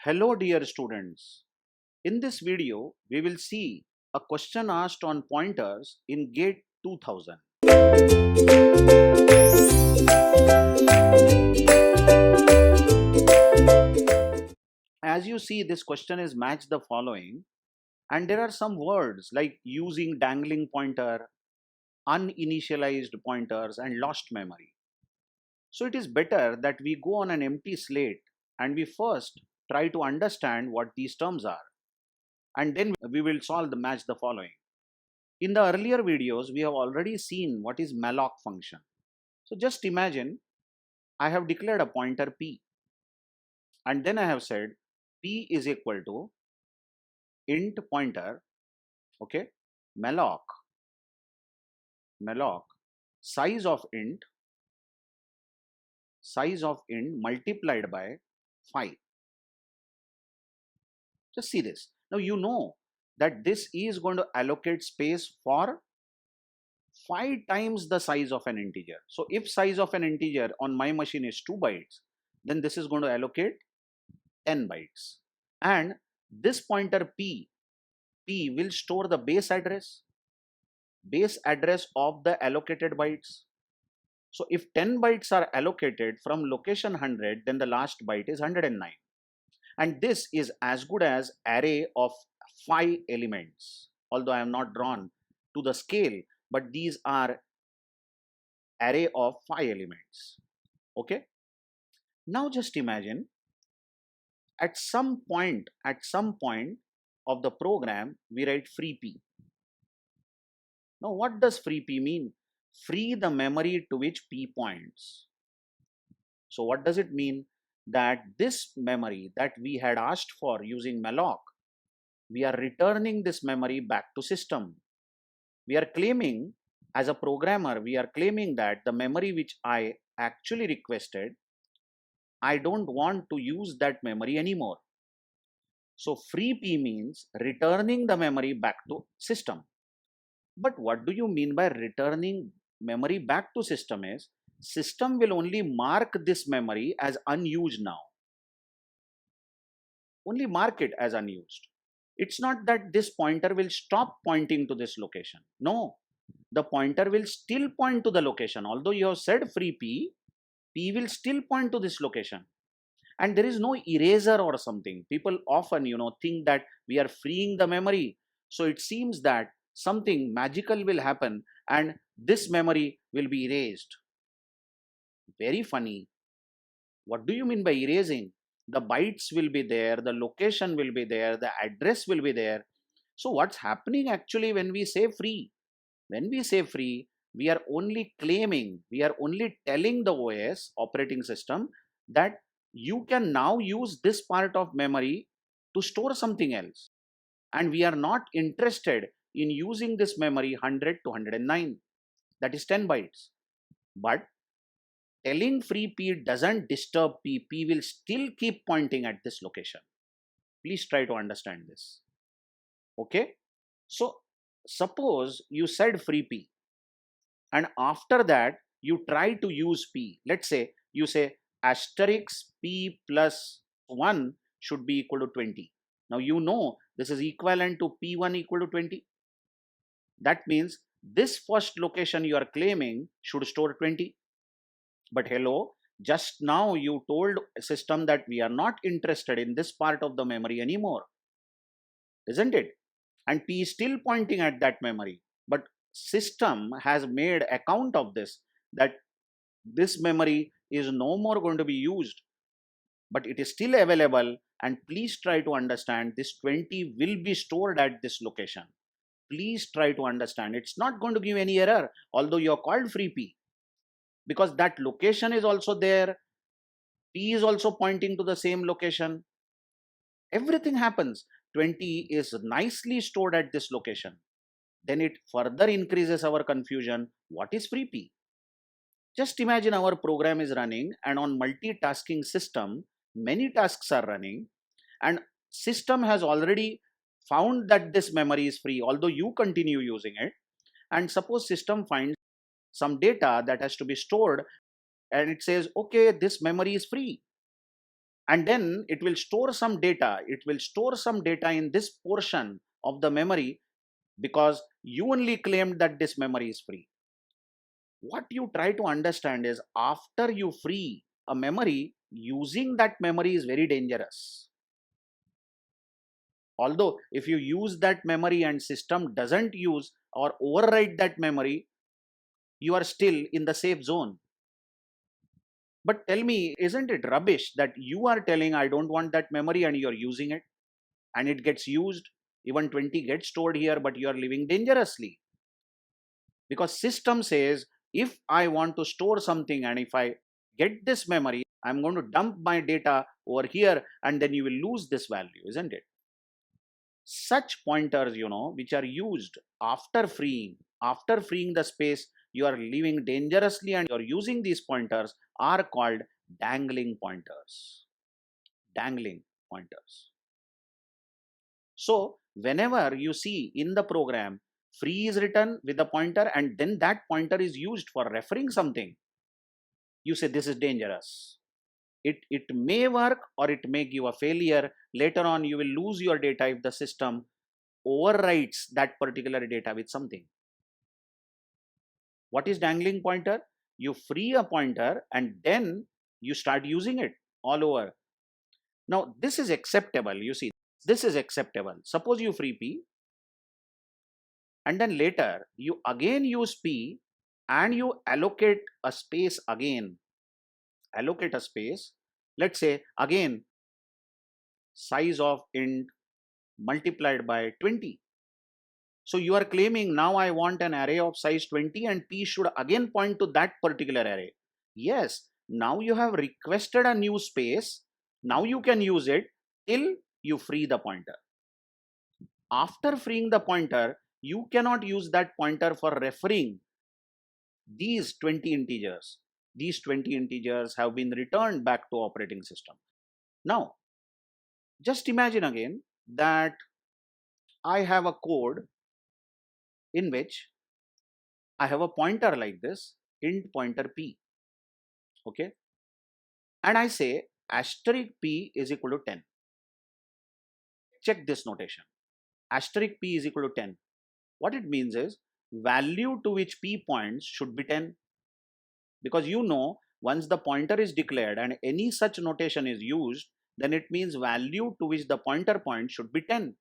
Hello dear students. In this video, we will see a question asked on pointers in GATE 2000. As you see, this question is match the following, and there are some words like using dangling pointer, uninitialized pointers, and lost memory. So it is better that we go on an empty slate and we first try to understand what these terms are, and then we will solve the match the following. In the earlier videos, we have already seen what is malloc function. So just imagine I have declared a pointer p, and then I have said p is equal to int pointer, okay, malloc size of int multiplied by 5. Just see this. Now you know that this is going to allocate space for 5 times the size of an integer. So if size of an integer on my machine is 2 bytes, then this is going to allocate 10 bytes. And this pointer p will store the base address of the allocated bytes. So if 10 bytes are allocated from location 100, then the last byte is 109. And this is as good as array of 5 elements. Although I am not drawn to the scale, but these are array of 5 elements. Okay. Now just imagine at some point of the program, we write free p. Now what does free p mean? Free the memory to which p points. So what does it mean? That this memory that we had asked for using malloc, we are returning this memory back to system. We are claiming, as a programmer, we are claiming that the memory which I actually requested, I don't want to use that memory anymore. So free p means returning the memory back to system. But what do you mean by returning memory back to system is, system will only mark this memory as unused now. Only mark it as unused. It's not that this pointer will stop pointing to this location. No, the pointer will still point to the location. Although you have said free p will still point to this location. And there is no eraser or something. People often, think that we are freeing the memory. So it seems that something magical will happen and this memory will be erased. Very funny. What do you mean by erasing? The bytes will be there, the location will be there, the address will be there. So what's happening actually when we say free? When we say free, we are only claiming, we are only telling the OS, operating system, that you can now use this part of memory to store something else. And we are not interested in using this memory 100 to 109. That is 10 bytes. But telling free p doesn't disturb p. P will still keep pointing at this location. Please try to understand this. Okay. So suppose you said free p and after that you try to use p. Let's say you say asterisk p plus 1 should be equal to 20. Now you know this is equivalent to p1 equal to 20. That means this first location you are claiming should store 20. But hello, just now you told system that we are not interested in this part of the memory anymore, isn't it? And p is still pointing at that memory, but system has made account of this, that this memory is no more going to be used, but it is still available. And please try to understand, this 20 will be stored at this location. Please try to understand, it's not going to give any error, although you are called free p, because that location is also there. P is also pointing to the same location. Everything happens. 20 is nicely stored at this location. Then it further increases our confusion. What is free p? Just imagine our program is running and on multitasking system, many tasks are running and system has already found that this memory is free, although you continue using it. And suppose system finds some data that has to be stored and it says, okay, this memory is free. and then it will store some data. It will store some data in this portion of the memory because you only claimed that this memory is free. What you try to understand is after you free a memory, using that memory is very dangerous. Although if you use that memory and system doesn't use or override that memory, you are still in the safe zone. But tell me, isn't it rubbish that you are telling I don't want that memory and you're using it and it gets used? Even 20 gets stored here, but you are living dangerously. Because system says, if I want to store something and if I get this memory, I'm going to dump my data over here and then you will lose this value, isn't it? Such pointers, which are used after freeing the space, you are living dangerously and you're using these pointers are called dangling pointers. Dangling pointers. So whenever you see in the program free is written with a pointer and then that pointer is used for referring something, you say this is dangerous. It may work or it may give a failure. Later on you will lose your data if the system overwrites that particular data with something. What is dangling pointer? You free a pointer and then you start using it all over. Now this is acceptable. You see, this is acceptable. Suppose you free P and then later you again use P and you allocate a space again. Allocate a space. Let's say again size of int multiplied by 20. So you are claiming now I want an array of size 20 and P should again point to that particular array. Yes, now you have requested a new space. Now you can use it till you free the pointer. After freeing the pointer, you cannot use that pointer for referring these 20 integers. These 20 integers have been returned back to operating system. Now, just imagine again that I have a code in which I have a pointer like this, int pointer P. Okay. And I say asterisk P is equal to 10. Check this notation. Asterisk P is equal to 10. What it means is value to which P points should be 10. Because once the pointer is declared and any such notation is used, then it means value to which the pointer points should be 10.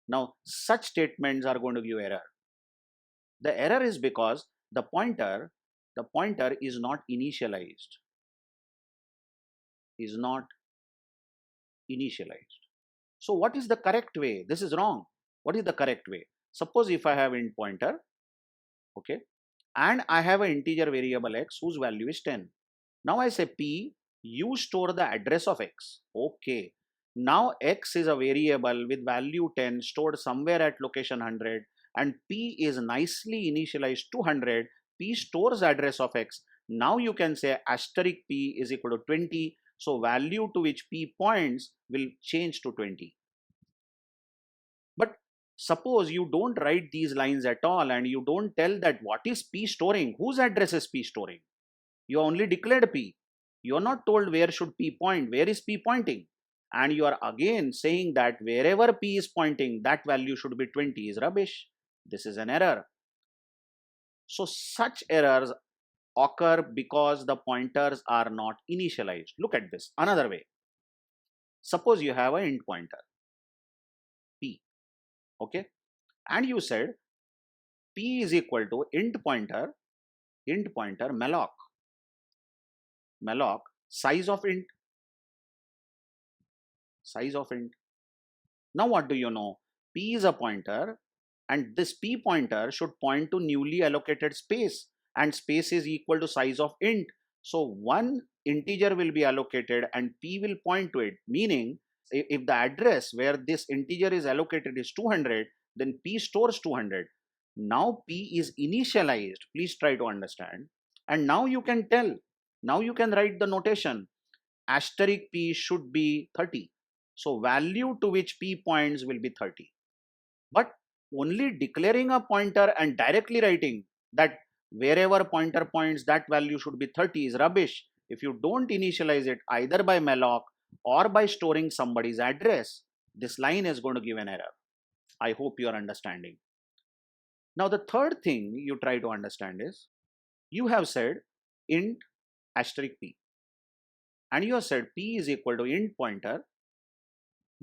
Now, such statements are going to give error. The error is because the pointer is not initialized. So what is the correct way? This is wrong. What is the correct way? Suppose if I have int pointer, okay, and I have an integer variable x whose value is 10. Now I say P, you store the address of x. Okay. Now x is a variable with value 10 stored somewhere at location 100 and P is nicely initialized to 100. P stores address of x. Now you can say asterisk P is equal to 20. So value to which P points will change to 20. But suppose you don't write these lines at all and you don't tell that what is P storing, whose address is P storing. You only declared P. You are not told where should P point, where is P pointing. And you are again saying that wherever P is pointing, that value should be 20 is rubbish. This is an error. So such errors occur because the pointers are not initialized. Look at this another way. Suppose you have an int pointer P, okay, and you said P is equal to int pointer malloc size of int. Now what do you know? P is a pointer and this P pointer should point to newly allocated space and space is equal to size of int. So one integer will be allocated and P will point to it, meaning if the address where this integer is allocated is 200, then P stores 200. Now P is initialized. Please try to understand. And now you can tell, now you can write the notation asterisk P should be 30. So value to which P points will be 30. But only declaring a pointer and directly writing that wherever pointer points that value should be 30 is rubbish. If you don't initialize it either by malloc or by storing somebody's address, this line is going to give an error. I hope you are understanding. Now, the third thing you try to understand is you have said int asterisk p, and you have said p is equal to int pointer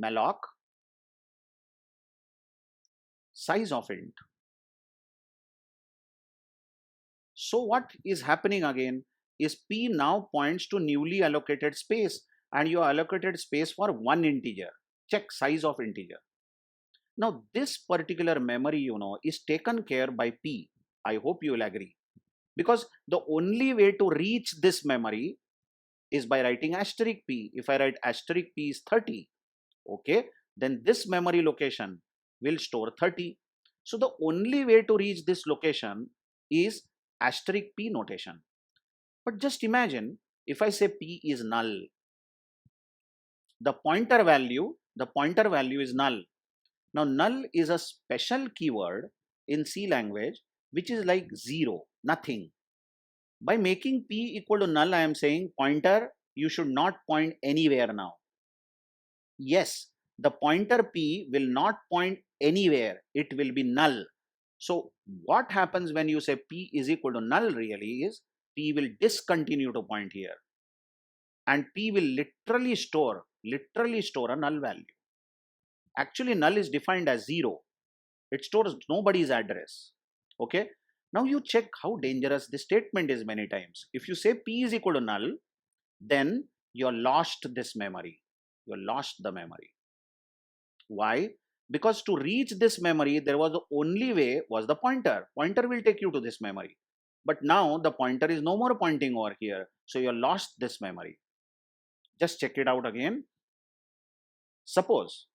malloc size of int. So what is happening again is p now points to newly allocated space, and you allocated space for one integer. Check size of integer. Now this particular memory, is taken care by p. I hope you will agree, because the only way to reach this memory is by writing asterisk p. If I write asterisk p is 30, okay, then this memory location will store 30. So the only way to reach this location is asterisk p notation. But just imagine if I say p is null, the pointer value is null. Now null is a special keyword in C language which is like 0, nothing. By making p equal to null, I am saying pointer, you should not point anywhere now. Yes, the pointer p will not point anywhere, it will be null. So what happens when you say p is equal to null really is p will discontinue to point here, and p will literally store a null value. Actually null is defined as 0. It stores nobody's address. Okay. Now you check how dangerous this statement is many times. If you say p is equal to null, then you lost this memory. You lost the memory. Why? Because to reach this memory, there was the only way was the pointer. Pointer will take you to this memory. But now the pointer is no more pointing over here. So you lost this memory. Just check it out again. Suppose,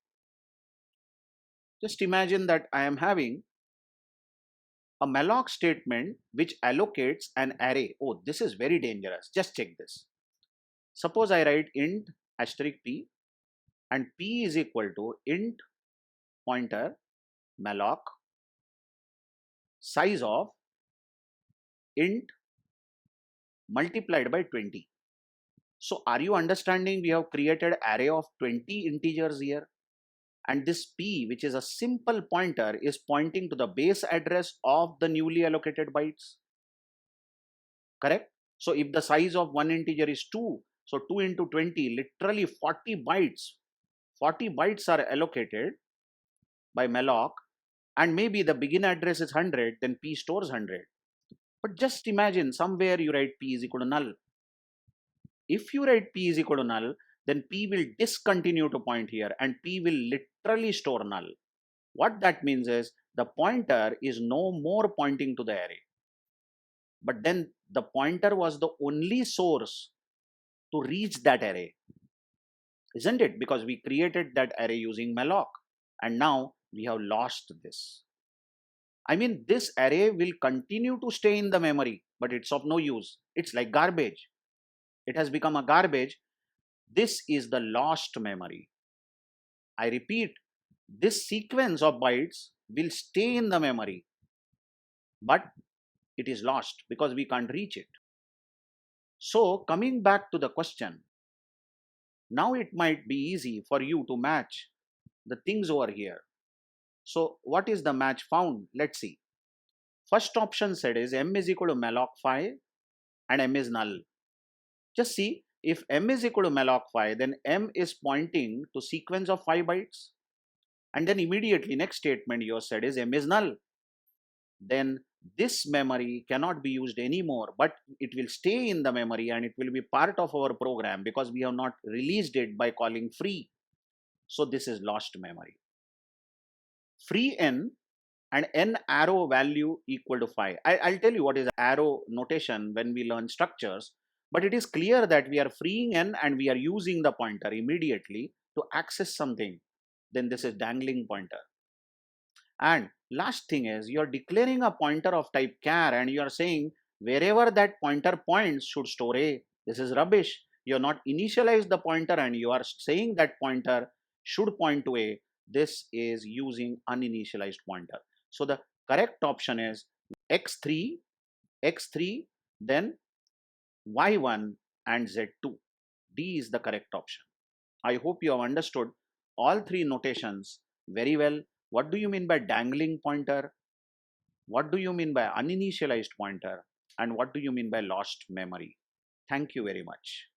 just imagine that I am having a malloc statement which allocates an array. Oh, this is very dangerous. Just check this. Suppose I write int asterisk p, and p is equal to int pointer malloc size of int multiplied by 20. So are you understanding? We have created array of 20 integers here, and this p, which is a simple pointer, is pointing to the base address of the newly allocated bytes. Correct? So if the size of one integer is 2, so 2 into 20, literally 40 bytes. 40 bytes are allocated by malloc, and maybe the begin address is 100, then p stores 100. But just imagine somewhere you write p is equal to null. If you write p is equal to null, then p will discontinue to point here, and p will literally store null. What that means is the pointer is no more pointing to the array. But then the pointer was the only source to reach that array, isn't it? Because we created that array using malloc, and now we have lost this. I mean, this array will continue to stay in the memory, but it's of no use. It's like garbage. It has become a garbage. This is the lost memory. I repeat, this sequence of bytes will stay in the memory, but it is lost because we can't reach it. So coming back to the question, now it might be easy for you to match the things over here. So what is the match found? Let's see. First option said is m is equal to malloc 5 and m is null. Just see, if m is equal to malloc 5, then m is pointing to sequence of 5 bytes. And then immediately next statement you said is m is null. Then this memory cannot be used anymore, but it will stay in the memory and it will be part of our program because we have not released it by calling free. So this is lost memory. Free n and n arrow value equal to 5. I'll tell you what is arrow notation when we learn structures, but it is clear that we are freeing n and we are using the pointer immediately to access something. Then this is dangling pointer. And last thing is you are declaring a pointer of type char and you are saying wherever that pointer points should store a. This is rubbish. You have not initialized the pointer and you are saying that pointer should point to a. This is using uninitialized pointer. So the correct option is x3, then y1 and z2. D is the correct option. I hope you have understood all three notations very well. What do you mean by dangling pointer? What do you mean by uninitialized pointer? And what do you mean by lost memory? Thank you very much.